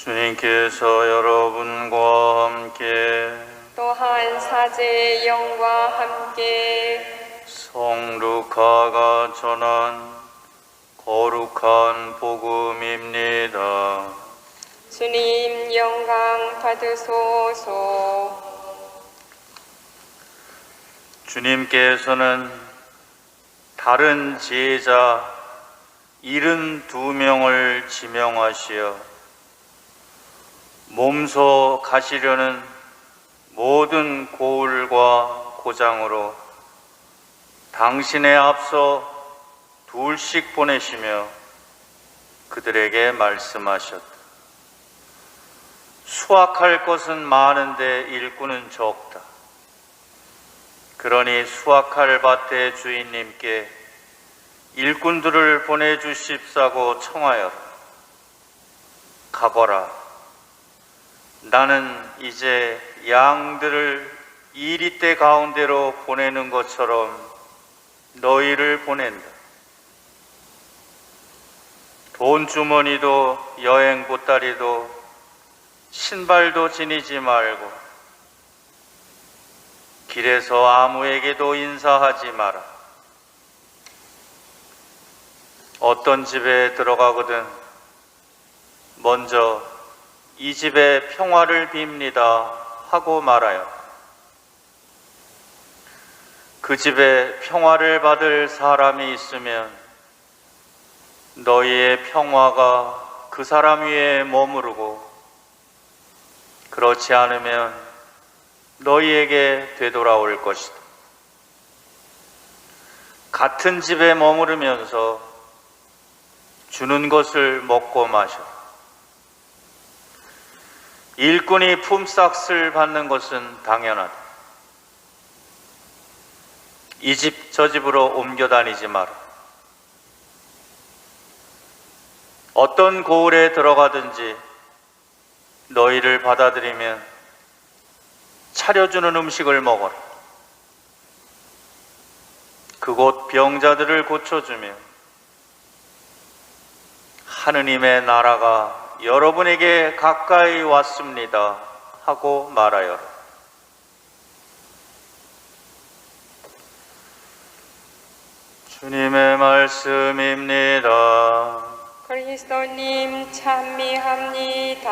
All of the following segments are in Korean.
주님께서 여러분과 함께 또한 사제의 영과 함께 성루카가 전한 거룩한 복음입니다. 주님 영광 받으소서. 주님께서는 다른 제자 72명을 지명하시어 몸소 가시려는 모든 고울과 고장으로 당신에 앞서 둘씩 보내시며 그들에게 말씀하셨다. 수확할 것은 많은데 일꾼은 적다. 그러니 수확할 밭의 주인님께 일꾼들을 보내주십사고 청하여라. 가거라. 나는 이제 양들을 이리떼 가운데로 보내는 것처럼 너희를 보낸다. 돈 주머니도 여행 보따리도 신발도 지니지 말고 길에서 아무에게도 인사하지 마라. 어떤 집에 들어가거든 먼저 이 집에 평화를 빕니다 하고 말하여 그 집에 평화를 받을 사람이 있으면 너희의 평화가 그 사람 위에 머무르고 그렇지 않으면 너희에게 되돌아올 것이다. 같은 집에 머무르면서 주는 것을 먹고 마셔. 일꾼이 품삯을 받는 것은 당연하다. 이 집 저 집으로 옮겨 다니지 마라. 어떤 고을에 들어가든지 너희를 받아들이면 차려주는 음식을 먹어라. 그곳 병자들을 고쳐주며 하느님의 나라가 여러분에게 가까이 왔습니다 하고 말하여라. 주님의 말씀입니다. 그리스도님 찬미합니다.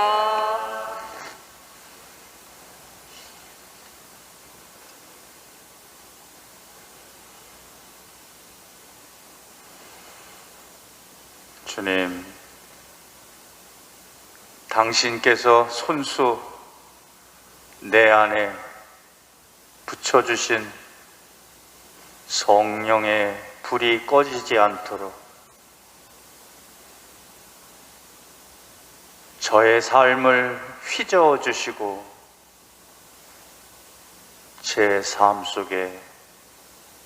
주님, 당신께서 손수 내 안에 붙여주신 성령의 불이 꺼지지 않도록 저의 삶을 휘저어 주시고 제 삶 속에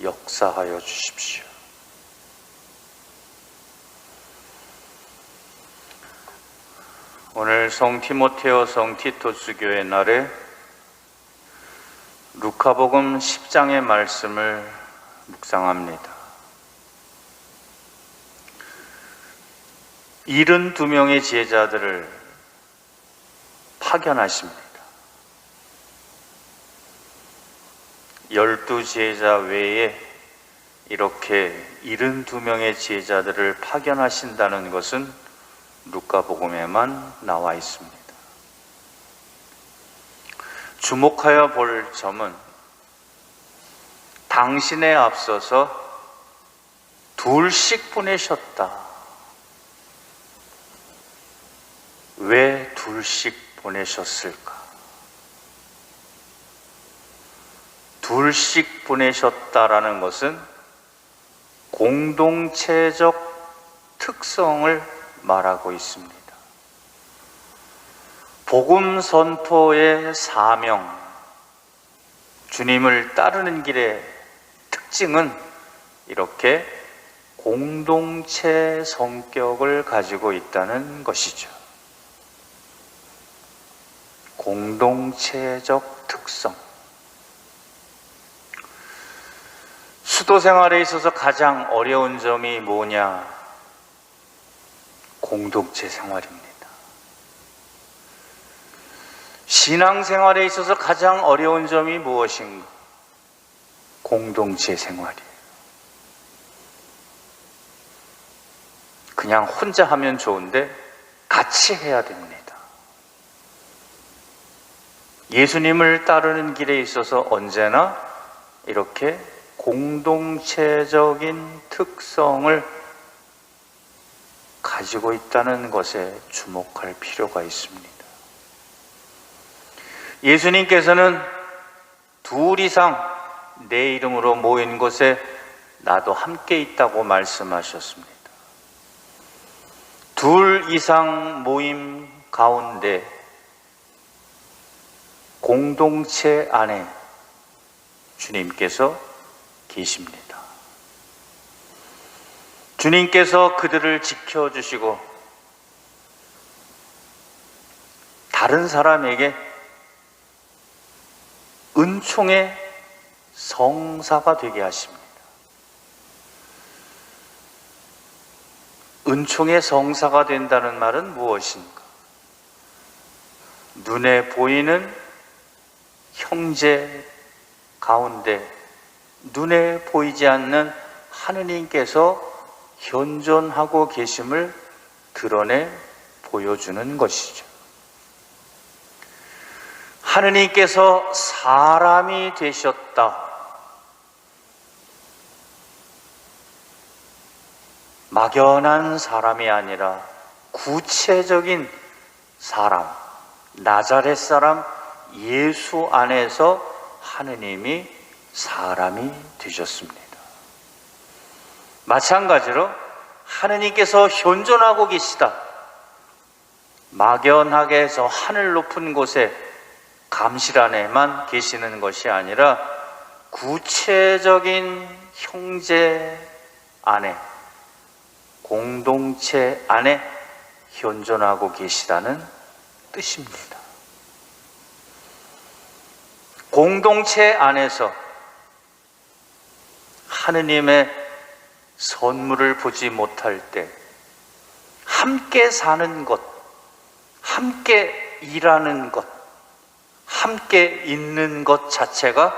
역사하여 주십시오. 오늘 성 티모테오 성 티토스 교회 날에 루카복음 10장의 말씀을 묵상합니다. 72명의 제자들을 파견하십니다. 12제자 외에 이렇게 72명의 제자들을 파견하신다는 것은 루카복음에만 나와 있습니다. 주목하여 볼 점은 당신에 앞서서 둘씩 보내셨다. 왜 둘씩 보내셨을까? 둘씩 보내셨다라는 것은 공동체적 특성을 말하고 있습니다. 복음 선포의 사명, 주님을 따르는 길의 특징은 이렇게 공동체 성격을 가지고 있다는 것이죠. 공동체적 특성. 수도 생활에 있어서 가장 어려운 점이 뭐냐? 공동체 생활입니다. 신앙생활에 있어서 가장 어려운 점이 무엇인가? 공동체 생활이에요. 그냥 혼자 하면 좋은데 같이 해야 됩니다. 예수님을 따르는 길에 있어서 언제나 이렇게 공동체적인 특성을 가지고 있다는 것에 주목할 필요가 있습니다. 예수님께서는 둘 이상 내 이름으로 모인 곳에 나도 함께 있다고 말씀하셨습니다. 둘 이상 모임 가운데 공동체 안에 주님께서 계십니다. 주님께서 그들을 지켜주시고 다른 사람에게 은총의 성사가 되게 하십니다. 은총의 성사가 된다는 말은 무엇인가? 눈에 보이는 형제 가운데 눈에 보이지 않는 하느님께서 현존하고 계심을 드러내 보여주는 것이죠. 하느님께서 사람이 되셨다. 막연한 사람이 아니라 구체적인 사람, 나자렛 사람 예수 안에서 하느님이 사람이 되셨습니다. 마찬가지로 하느님께서 현존하고 계시다. 막연하게 저 하늘 높은 곳에 감실 안에만 계시는 것이 아니라 구체적인 형제 안에, 공동체 안에 현존하고 계시다는 뜻입니다. 공동체 안에서 하느님의 선물을 보지 못할 때 함께 사는 것, 함께 일하는 것, 함께 있는 것 자체가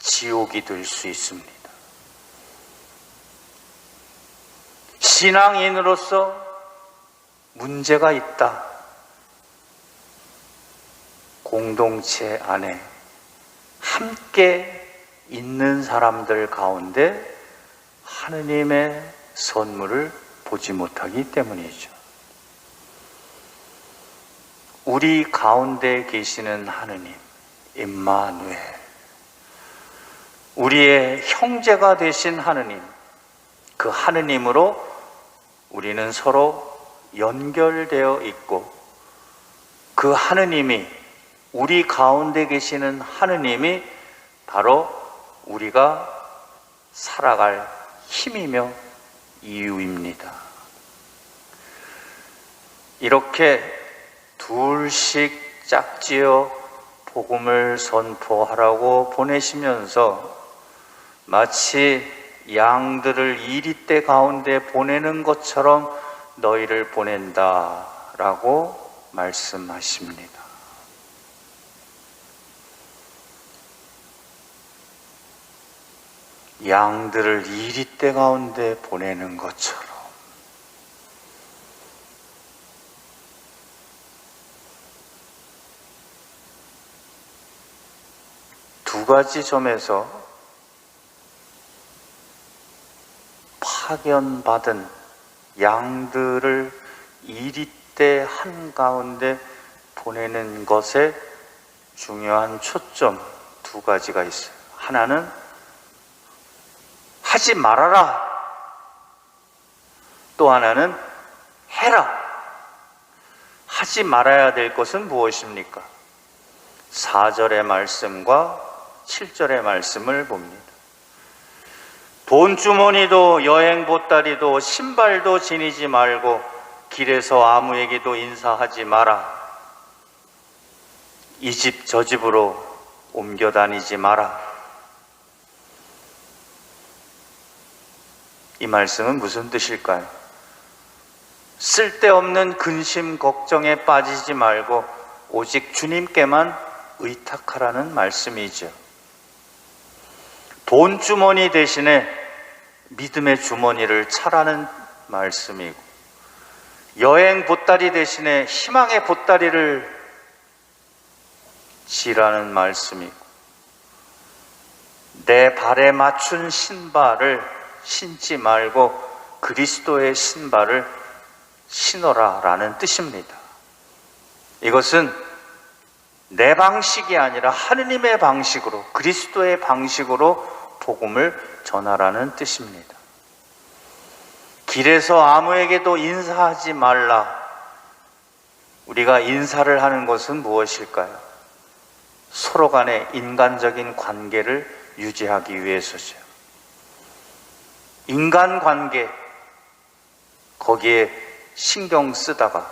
지옥이 될 수 있습니다. 신앙인으로서 문제가 있다. 공동체 안에 함께 있는 사람들 가운데 하느님의 선물을 보지 못하기 때문이죠. 우리 가운데 계시는 하느님, 임마누엘, 우리의 형제가 되신 하느님, 그 하느님으로 우리는 서로 연결되어 있고 그 하느님이, 우리 가운데 계시는 하느님이 바로 우리가 살아갈 힘이며 이유입니다. 이렇게 둘씩 짝지어 복음을 선포하라고 보내시면서 마치 양들을 이리떼 가운데 보내는 것처럼 너희를 보낸다라고 말씀하십니다. 양들을 이리떼 가운데 보내는 것처럼 두 가지 점에서 파견받은 양들을 이리떼 한가운데 보내는 것에 중요한 초점 두 가지가 있어요. 하나는 하지 말아라. 또 하나는 해라. 하지 말아야 될 것은 무엇입니까? 4절의 말씀과 7절의 말씀을 봅니다. 돈주머니도 여행 보따리도 신발도 지니지 말고 길에서 아무에게도 인사하지 마라. 이 집 저 집으로 옮겨 다니지 마라. 이 말씀은 무슨 뜻일까요? 쓸데없는 근심 걱정에 빠지지 말고 오직 주님께만 의탁하라는 말씀이죠. 돈 주머니 대신에 믿음의 주머니를 차라는 말씀이고, 여행 보따리 대신에 희망의 보따리를 지라는 말씀이고, 내 발에 맞춘 신발을 신지 말고 그리스도의 신발을 신어라 라는 뜻입니다. 이것은 내 방식이 아니라 하느님의 방식으로, 그리스도의 방식으로 복음을 전하라는 뜻입니다. 길에서 아무에게도 인사하지 말라. 우리가 인사를 하는 것은 무엇일까요? 서로 간의 인간적인 관계를 유지하기 위해서죠. 인간관계, 거기에 신경 쓰다가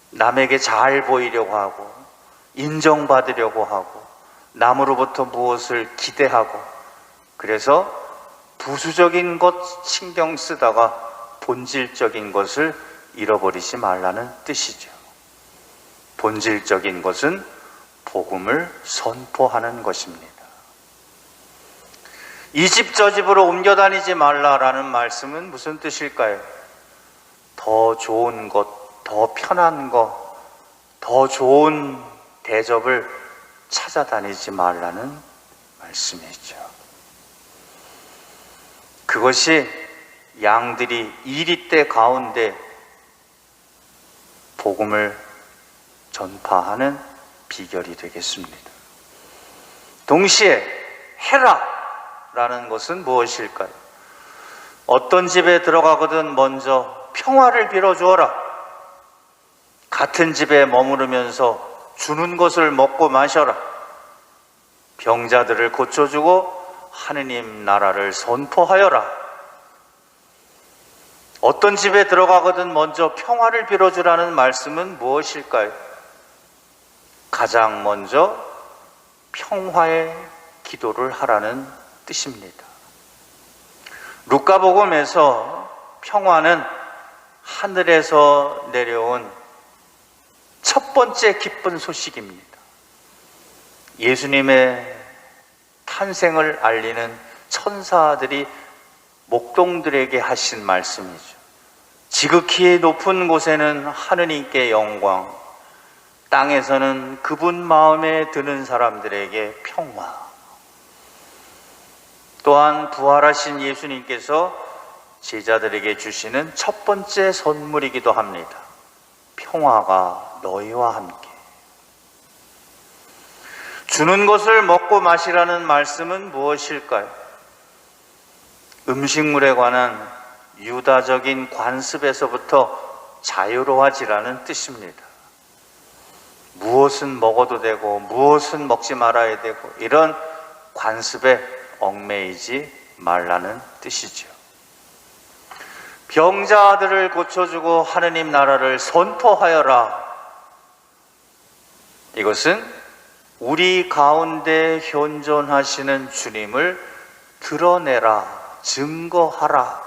남에게 잘 보이려고 하고 인정받으려고 하고 남으로부터 무엇을 기대하고, 그래서 부수적인 것 신경 쓰다가 본질적인 것을 잃어버리지 말라는 뜻이죠. 본질적인 것은 복음을 선포하는 것입니다. 이 집 저 집으로 옮겨 다니지 말라라는 말씀은 무슨 뜻일까요? 더 좋은 것, 더 편한 것, 더 좋은 대접을 찾아다니지 말라는 말씀이죠. 그것이 양들이 이리떼 가운데 복음을 전파하는 비결이 되겠습니다. 동시에 해라 라는 것은 무엇일까요? 어떤 집에 들어가거든 먼저 평화를 빌어주어라. 같은 집에 머무르면서 주는 것을 먹고 마셔라. 병자들을 고쳐주고 하느님 나라를 선포하여라. 어떤 집에 들어가거든 먼저 평화를 빌어주라는 말씀은 무엇일까요? 가장 먼저 평화의 기도를 하라는 뜻입니다. 루카복음에서 평화는 하늘에서 내려온 첫 번째 기쁜 소식입니다. 예수님의 탄생을 알리는 천사들이 목동들에게 하신 말씀이죠. 지극히 높은 곳에는 하느님께 영광, 땅에서는 그분 마음에 드는 사람들에게 평화. 또한 부활하신 예수님께서 제자들에게 주시는 첫 번째 선물이기도 합니다. 평화가 너희와 함께. 주는 것을 먹고 마시라는 말씀은 무엇일까요? 음식물에 관한 유다적인 관습에서부터 자유로워지라는 뜻입니다. 무엇은 먹어도 되고 무엇은 먹지 말아야 되고 이런 관습에 얽매이지 말라는 뜻이죠. 병자들을 고쳐주고 하느님 나라를 선포하여라. 이것은 우리 가운데 현존하시는 주님을 드러내라, 증거하라.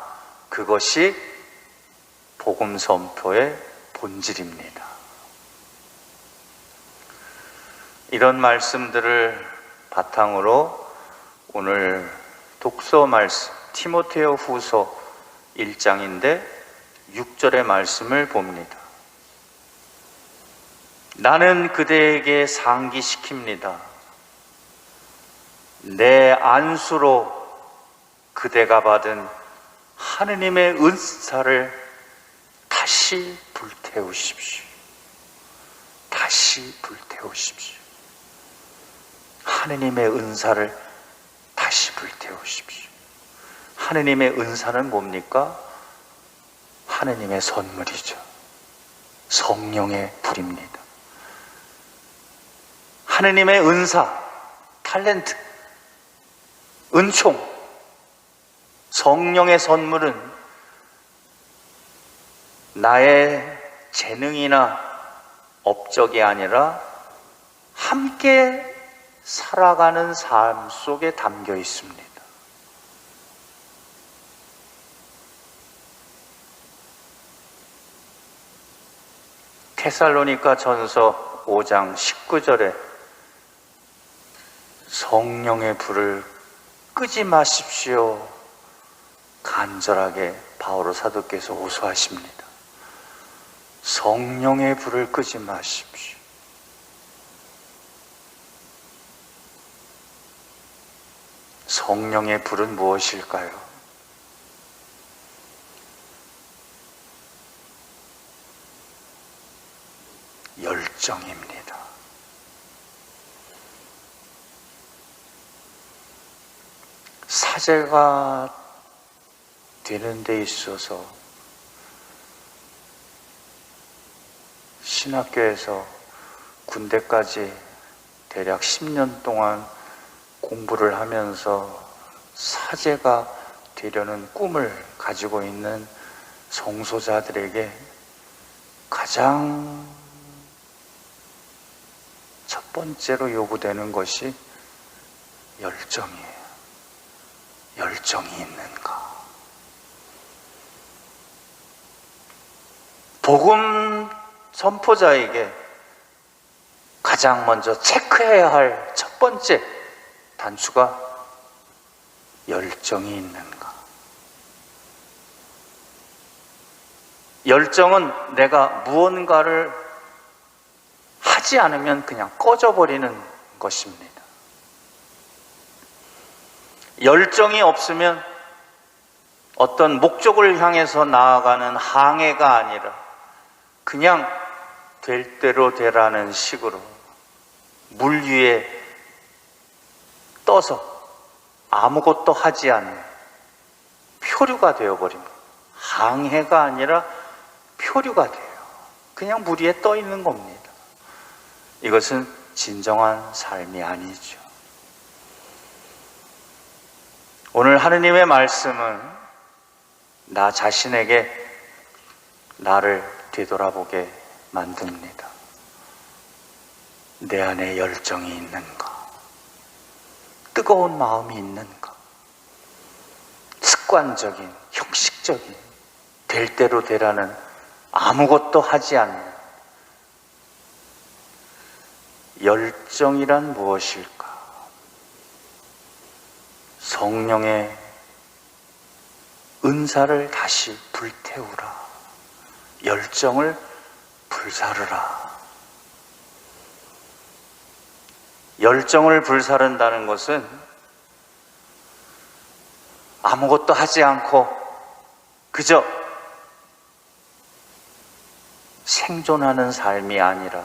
그것이 복음 선포의 본질입니다. 이런 말씀들을 바탕으로 오늘 독서 말씀 티모테오 후서 1장인데 6절의 말씀을 봅니다. 나는 그대에게 상기시킵니다. 내 안수로 그대가 받은 하느님의 은사를 다시 불태우십시오. 다시 불태우십시오. 하느님의 은사를 다시 불태우십시오. 하느님의 은사는 뭡니까? 하느님의 선물이죠. 성령의 불입니다. 하느님의 은사, 탤런트, 은총, 성령의 선물은 나의 재능이나 업적이 아니라 함께 살아가는 삶 속에 담겨 있습니다. 테살로니가 전서 5장 19절에 성령의 불을 끄지 마십시오. 간절하게 바오로 사도께서 호소하십니다. 성령의 불을 끄지 마십시오. 성령의 불은 무엇일까요? 열정입니다. 사제가 되는 데 있어서 신학교에서 군대까지 대략 10년 동안 공부를 하면서 사제가 되려는 꿈을 가지고 있는 성소자들에게 가장 첫 번째로 요구되는 것이 열정이에요. 열정이 있는가? 복음 선포자에게 가장 먼저 체크해야 할 첫 번째 단추가 열정이 있는가? 열정은 내가 무언가를 하지 않으면 그냥 꺼져버리는 것입니다. 열정이 없으면 어떤 목적을 향해서 나아가는 항해가 아니라 그냥 될 대로 되라는 식으로 물 위에 떠서 아무것도 하지 않는 표류가 되어버립니다. 항해가 아니라 표류가 돼요. 그냥 물 위에 떠 있는 겁니다. 이것은 진정한 삶이 아니죠. 오늘 하느님의 말씀은 나 자신에게 나를 되돌아보게 만듭니다. 내 안에 열정이 있는가? 뜨거운 마음이 있는가? 습관적인, 형식적인, 될 대로 되라는 아무것도 하지 않는 열정이란 무엇일까? 성령의 은사를 다시 불태우라. 열정을 불사르라. 열정을 불사른다는 것은 아무것도 하지 않고 그저 생존하는 삶이 아니라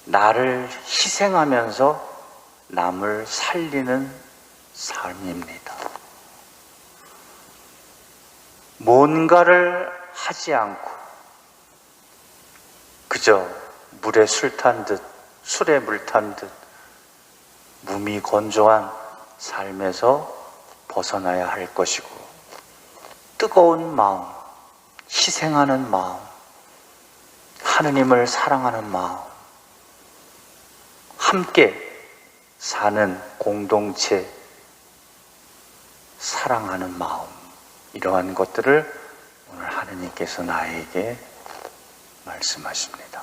나를 희생하면서 남을 살리는 삶입니다. 뭔가를 하지 않고 그저 물에 술 탄 듯 술에 물 탄 듯 무미건조한 삶에서 벗어나야 할 것이고 뜨거운 마음, 희생하는 마음, 하느님을 사랑하는 마음, 함께 사는 공동체, 사랑하는 마음, 이러한 것들을 오늘 하느님께서 나에게 말씀하십니다.